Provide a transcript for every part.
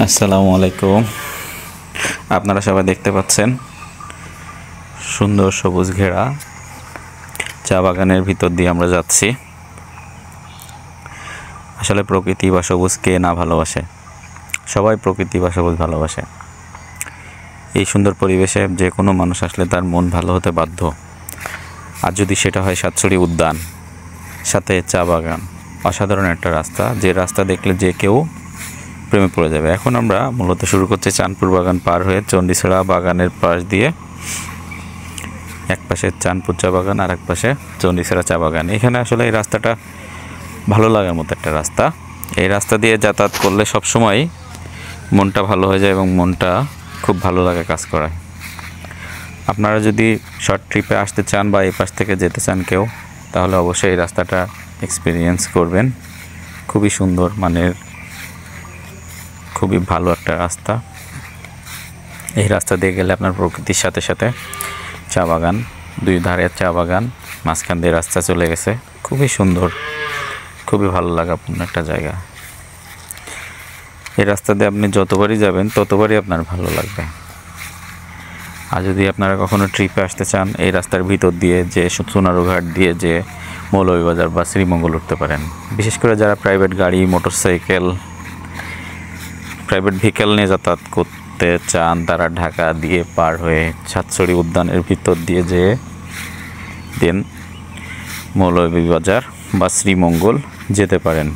আসসালামু আলাইকুম। আপনারা সবাই দেখতে পাচ্ছেন সুন্দর সবুজ ঘেরা চা বাগানের ভিতর দিয়ে আমরা যাচ্ছি। আসলে প্রকৃতি বা সবুজ কে না ভালোবাসে? সবাই প্রকৃতি বা সবুজ ভালোবাসে। এই সুন্দর পরিবেশে যে কোনো মানুষ আসলে তার মন ভালো হতে বাধ্য। আর যদি সেটা হয় সাতছড়ি উদ্যান, সাথে চা বাগান, অসাধারণ একটা রাস্তা, যে রাস্তা দেখলে যে কেউ প্রেমে পড়ে যাবে। এখন আমরা মূলত শুরু করছি চাঁদপুর বাগান পার হয়ে চণ্ডীছড়া বাগানের পাশ দিয়ে। এক পাশে চাঁদপুর চা বাগান আর এক পাশে চণ্ডীছড়া চা বাগান। এখানে আসলে এই রাস্তাটা ভালো লাগার মতো একটা রাস্তা। এই রাস্তা দিয়ে যাতায়াত করলে সবসময় মনটা ভালো হয়ে যায় এবং মনটা খুব ভালো লাগে কাজ করায়। আপনারা যদি শর্ট ট্রিপে আসতে চান বা এই পাশ থেকে যেতে চান কেউ, তাহলে অবশ্যই এই রাস্তাটা এক্সপিরিয়েন্স করবেন। খুবই সুন্দর মানের, খুবই ভালো একটা রাস্তা। এই রাস্তা দিয়ে গেলে আপনার প্রকৃতির সাথে সাথে চা বাগান, দুই ধারে চা বাগান, মাঝখান দিয়ে রাস্তা চলে গেছে। খুবই সুন্দর, খুবই ভালো লাগাপূর্ণ একটা জায়গা। এই রাস্তা দিয়ে আপনি যতবারই যাবেন ততবারই আপনার ভালো লাগবে। আর যদি আপনারা কখনো ট্রিপে আসতে চান, এই রাস্তার ভিতর দিয়ে যে সোনারুঘাট দিয়ে যে মৌলভীবাজার বা শ্রীমঙ্গল উঠতে পারেন। বিশেষ করে যারা প্রাইভেট গাড়ি, মোটরসাইকেল, প্রাইভেট ভেহিকেল নিয়ে যাতায়াত করতে চান, তারা ঢাকা দিয়ে পার হয়ে সাতছড়ি উদ্যানের ভিতর দিয়ে যেয়ে দেন মৌলভীবাজার বা শ্রীমঙ্গল যেতে পারেন।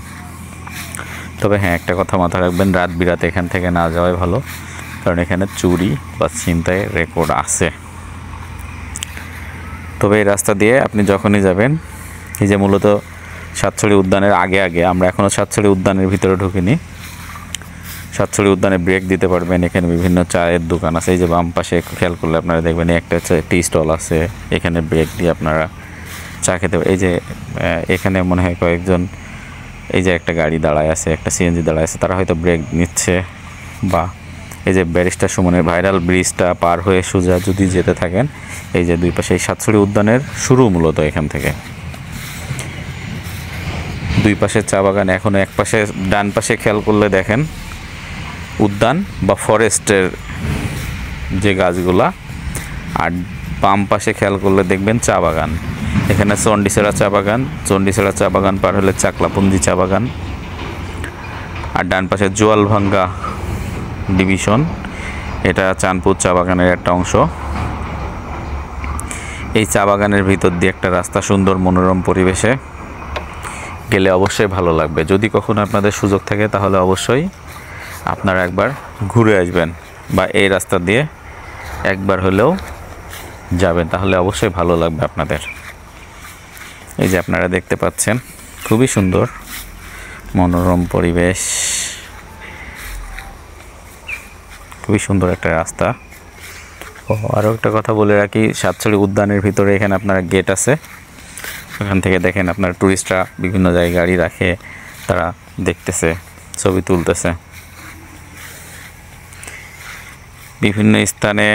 তবে হ্যাঁ, একটা কথা মাথায় রাখবেন, রাত বিরাতে এখান থেকে না যাওয়াই ভালো, কারণ এখানে চুরি বা ছিনতাইয়ের রেকর্ড আছে। তবে এই রাস্তা দিয়ে আপনি যখনই যাবেন, এই যে মূলত সাতছড়ি উদ্যানের আগে আগে, আমরা এখনও সাতছড়ি উদ্যানের ভিতরে ঢুকিনি। সাতছড়ি উদ্যানে ব্রেক দিতে পারবেন। এখানে বিভিন্ন চায়ের দোকান আছে। এই যে বাম পাশে খেয়াল করলে আপনারা দেখবেন একটা টি স্টল আছে, এখানে ব্রেক দিয়ে আপনারা চা খেতে পারেন। এই যে এখানে মনে হয় কয়েকজন, এই যে একটা গাড়ি দাঁড়ায় আছে, একটা সিএনজি দাঁড়ায় আছে, তারা হয়তো ব্রেক নিচ্ছে। বা এই যে ব্যারিস্টার সুমনের ভাইরাল ব্রিজটা পার হয়ে সোজা যদি যেতে থাকেন, এই যে দুই পাশে এই সাতছড়ি উদ্যানের শুরু মূলত এখান থেকে। দুই পাশে চা বাগান। এখনও এক পাশে ডান পাশে খেয়াল করলে দেখেন উদ্যান বা ফরেস্টের যে গাছগুলা, আর বাম পাশে খেয়াল করলে দেখবেন চা বাগান। এখানে চণ্ডীছড়া চা বাগান, চণ্ডীছড়া চা বাগান পার হলে চাকলাপুঞ্জি চা বাগান, আর ডান পাশে জোয়ালভাঙ্গা ডিভিশন, এটা চাঁদপুর চা বাগানের একটা অংশ। এই চা বাগানের ভিতর দিয়ে একটা রাস্তা, সুন্দর মনোরম পরিবেশে গেলে অবশ্যই ভালো লাগবে। যদি কখনো আপনাদের সুযোগ থাকে তাহলে অবশ্যই আপনারা একবার ঘুরে আসবেন বা এই রাস্তা দিয়ে একবার হলেও যাবেন, তাহলে অবশ্যই ভালো লাগবে আপনাদের। এই যে আপনারা দেখতে পাচ্ছেন খুবই সুন্দর মনোরম পরিবেশ, খুবই সুন্দর একটা রাস্তা। ও আরও একটা কথা বলে রাখি, সাতছড়ি উদ্যানের ভিতরে এখানে আপনার গেট আছে। ওখান থেকে দেখেন আপনার টুরিস্টরা বিভিন্ন জায়গায় গাড়ি রাখে, তারা দেখতেছে, ছবি তুলতেছে। বিভিন্ন স্থানে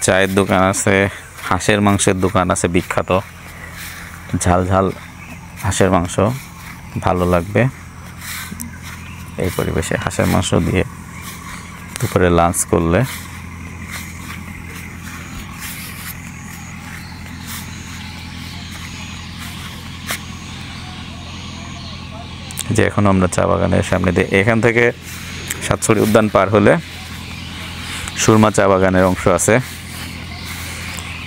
চায়ের দোকান আছে, হাঁসের মাংসের দোকান আছে বিখ্যাত। ঝাল ঝাল হাঁসের মাংস ভালো লাগবে এই পরিবেশে। হাঁসের মাংস দিয়ে দুপুরে লাঞ্চ করলে। যে এখন আমরা চা বাগানের সামনে দিয়ে, এখান থেকে সাতছড়ি উদ্যান পার হলে সুরমা চা বাগানের অংশ আছে,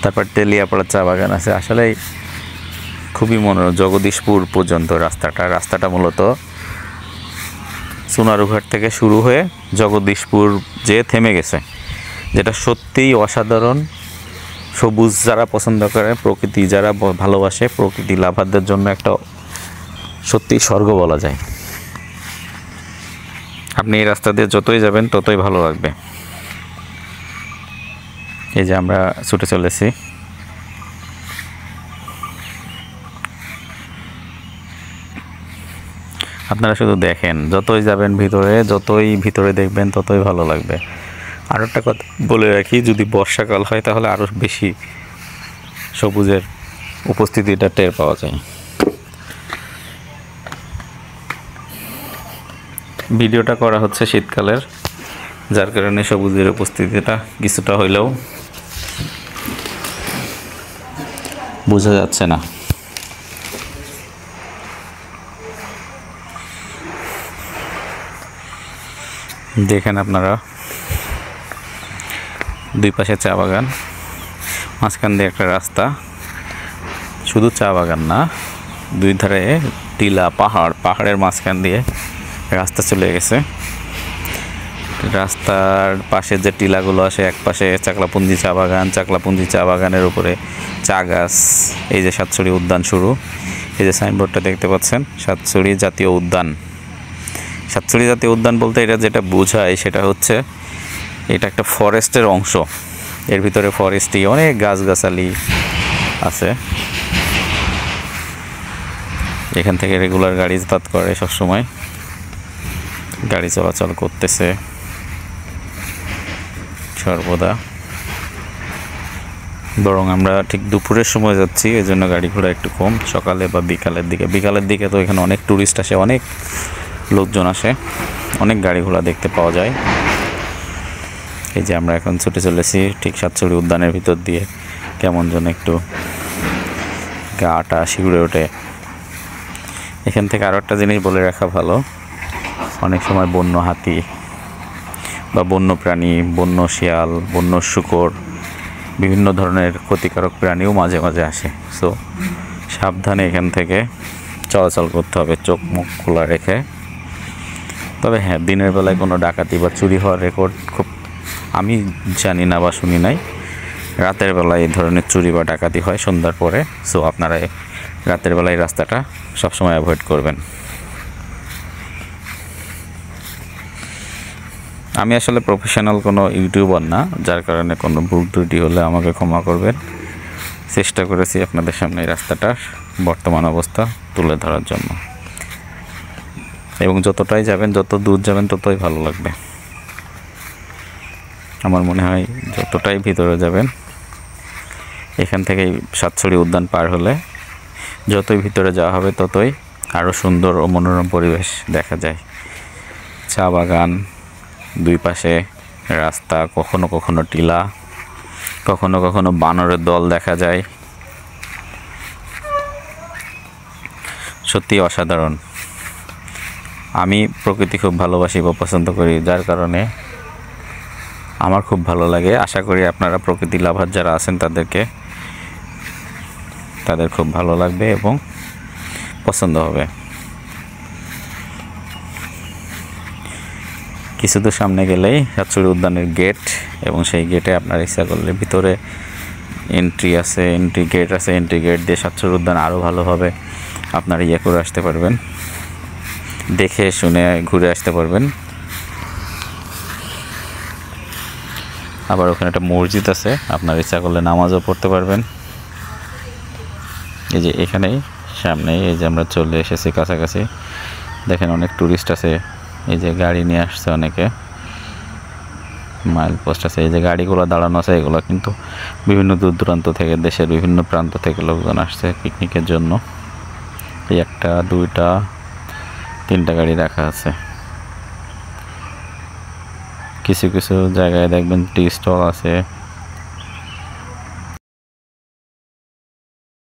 তারপর তেলিয়াপাড়া চা বাগান আছে। আসলে খুবই মনোরম। জগদীশপুর পর্যন্ত রাস্তাটা মূলত সোনারুঘাট থেকে শুরু হয়ে জগদীশপুর যে থেমে গেছে, যেটা সত্যিই অসাধারণ। সবুজ যারা পছন্দ করে, প্রকৃতি যারা ভালোবাসে, প্রকৃতি লাভারদের জন্য একটা সত্যিই স্বর্গ বলা যায়। আপনি এই রাস্তা দিয়ে যতই যাবেন ততই ভালো লাগবে। এই যে আমরা ছুটে চলেছি। আপনারা শুধু দেখেন, যতই যাবেন ভিতরে, যতই ভিতরে দেখবেন ততই ভালো লাগবে। আর একটা কথা বলে রাখি, যদি বর্ষাকাল হয় তাহলে আরও বেশি সবুজের উপস্থিতিটা টের পাওয়া যায়। ভিডিওটা করা হচ্ছে শীতকালের, যার কারণে সবুজের উপস্থিতিটা কিছুটা হইলেও বোঝা যাচ্ছে না। দেখেন আপনারা, দুই পাশে চা বাগান, মাঝখান দিয়ে একটা রাস্তা। শুধু চা বাগান না, দুই ধারে টিলা, পাহাড়ের মাঝখান দিয়ে রাস্তা চলে গেছে। রাস্তার পাশে যে টিলাগুলো আসে, এক পাশে চাকলাপুঞ্জি চা বাগান, চাকলাপুঞ্জি চা বাগানের উপরে চা গাছ। এই যে সাতছড়ি উদ্যান শুরু, এই যে সাইনবোর্ডটা দেখতে পাচ্ছেন, সাতছড়ি জাতীয় উদ্যান। সাতছড়ি জাতীয় উদ্যান বলতে এটা যেটা বোঝায় সেটা হচ্ছে এটা একটা ফরেস্টের অংশ। এর ভিতরে ফরেস্টই অনেক গাছগাছালি আছে। এখান থেকে রেগুলার গাড়ি যাতায়াত করে, সবসময় গাড়ি চলাচল করতেছে সর্বদা। বরং আমরা ঠিক দুপুরের সময় যাচ্ছি, এই জন্য গাড়ি ঘোড়া একটু কম। সকালে বা বিকালের দিকে তো এখানে অনেক ট্যুরিস্ট আসে, অনেক লোকজন আসে, অনেক গাড়ি ঘোড়া দেখতে পাওয়া যায়। এই যে আমরা এখন ছুটে চলেছি ঠিক সাতছড়ি উদ্যানের ভিতর দিয়ে। কেমন যেন একটু গাটা শিউরে ওঠে। এখান থেকে আরও একটা জিনিস বলে রাখা ভালো, অনেক সময় বন্য হাতি বা বন্য প্রাণী, বন্য শিয়াল, বন্য শূকর, বিভিন্ন ধরনের ক্ষতিকারক প্রাণীও মাঝে মাঝে আসে। সো সাবধানে এখান থেকে চলাচল করতে হবে, চোখ মুখ খোলা রেখে। তবে হ্যাঁ, দিনের বেলায় কোনো ডাকাতি বা চুরি হওয়ার রেকর্ড খুব আমি জানি না বা শুনি নাই। রাতের বেলায় এই ধরনের চুরি বা ডাকাতি হয় সন্ধ্যার পরে। সো আপনারা রাতের বেলায় রাস্তাটা সবসময় অ্যাভয়েড করবেন। আমি আসলে প্রফেশনাল কোনো ইউটিউবার না, যার কারণে কোনো ভুল ত্রুটি হলে আমাকে ক্ষমা করবেন। চেষ্টা করেছি আপনাদের সামনে এই রাস্তাটার বর্তমান অবস্থা তুলে ধরার জন্য। এবং যতটাই যাবেন, যত দূর যাবেন, ততই ভালো লাগবে। আমার মনে হয় যতটাই ভিতরে যাবেন, এখান থেকে সাতছড়ি উদ্যান পার হলে যতই ভিতরে যাওয়া হবে ততই আরও সুন্দর ও মনোরম পরিবেশ দেখা যায়। চা বাগান, দুই পাশে রাস্তা, কখনো কখনো টিলা, কখনো কখনো বানরের দল দেখা যায়। সত্যি অসাধারণ। আমি প্রকৃতি খুব ভালোবাসি বা পছন্দ করি, যার কারণে আমার খুব ভালো লাগে। আশা করি আপনারা প্রকৃতি লাভার যারা আছেন তাদের খুব ভালো লাগবে এবং পছন্দ হবে। কিছু দূর সামনে গেলেই সাতছড়ি উদ্যানের গেট, এবং সেই গেটে আপনার ইচ্ছা করলে ভিতরে এন্ট্রি গেট দিয়ে সাতছড়ি উদ্যান আরও ভালোভাবে আপনারা করে আসতে পারবেন, দেখে শুনে ঘুরে আসতে পারবেন। আবার ওখানে একটা মসজিদ আছে, আপনার ইচ্ছা করলে নামাজও পড়তে পারবেন। এই যে এখানেই সামনেই, এই যে আমরা চলে এসেছি কাছাকাছি। দেখেন অনেক টুরিস্ট আছে, এই যে গাড়ি নিয়ে আসছে অনেকে, মাইল পোস্ট আছে। এই যে গাড়িগুলো দাঁড়ানো আছে, এগুলো কিন্তু বিভিন্ন দূর দূরান্ত থেকে, দেশের বিভিন্ন প্রান্ত থেকে লোকজন আসছে পিকনিকের জন্য। এই একটা, দুইটা, তিনটা গাড়ি রাখা আছে। কিছু কিছু জায়গায় দেখবেন টি স্টল আছে।